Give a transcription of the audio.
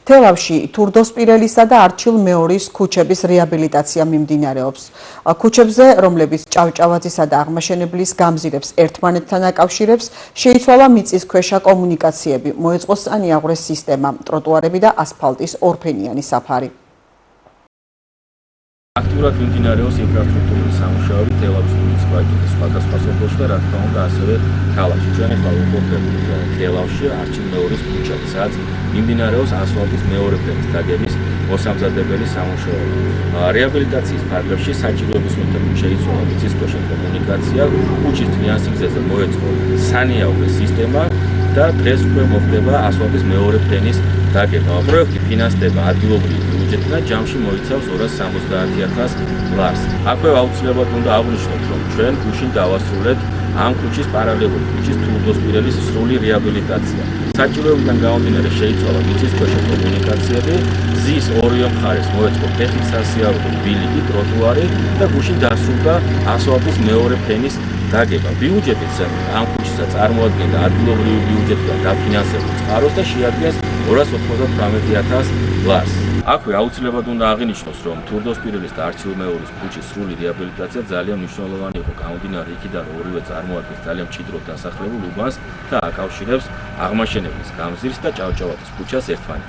თელავში თურდოსპირელისა და არჩილ მეორის ქუჩების რეაბილიტაცია მიმდინარეობს. ქუჩებზე, რომლებიც ჭავჭავაძისა და აღმაშენებლის გამზირებს ერთმანეთთან აკავშირებს, შეიცვალა მიწისქვეშა კომუნიკაციები, მოეწყო სანიაღვრეს სისტემა, ტროტუარები და ასფალტის ორფენიანი საფარი. აქტიურად მიმდინარეობს ინფრასტრუქტურული სამუშაოები თელავის მუნიციპალიტეტის სხვადასხვა სოფელში და რა თქმა უნდა ასევე ქალაქში. ჩვენ ახლა ვუყურებთ თელავში არჩილ მეორის ქუჩაზე, სადაც მიმდინარეობს ასფალტის მეორე ფენის დაგების მოსამზადებელი სამუშაოები. რეაბილიტაციის ფარგლებში საჭიროების მიხედვით შეიცვალა მიწისქვეშა კომუნიკაცია, ქუჩის თლიან სიგრძეზე მოეწყო სანიაღვრეს სისტემა და დღეს უკვე მოხდება ასფალტის მეორე ფენის დაგება. პროექტი ფინანსდება ადგილობრივი ბიუჯეტიდან, ჯამში მოიცავს 270,000 ლარს. აქვე აუცილებლად უნდა აღვნიშნოთ, რომ ჩვენ გუშინ დავასრულეთ ამ ქუჩის პარალელური ქუჩის თურდოსპირელის სრული რეაბილიტაცია. საჭიროებიდან გამომდინარე შეიცვალა მიწისქვეშა კომუნიკაციები, გზის ორივე მხარეს მოეწყო ფეხით სასიარულო ბილიკი, ტროტუარი და გუშინ დასრულდა ასფალტის მეორე ფენის დაგება. ბიუჯეტიც ამ ქუჩისა წარმოადგენდა ადგილობრივი ბიუჯეტიდან დაფინანსებულ წყაროს და შეადგენს 298,000 ლარს. აქვე აუცილებლად უნდა აღინიშნოს, რომ თურდოსპირელის და არჩილ მეორის ქუჩის სრული რეაბილიტაცია ძალიან მნიშვნელოვანი იყო, გამომდინარე იქიდან, რომ ორივე წარმოადგენს ძალიან მჭიდროდ დასახლებულ უბანს და აკავშირებს აღმაშენებლის გამზირს და ჭავჭავაძის ქუჩას ერთმანეთთან.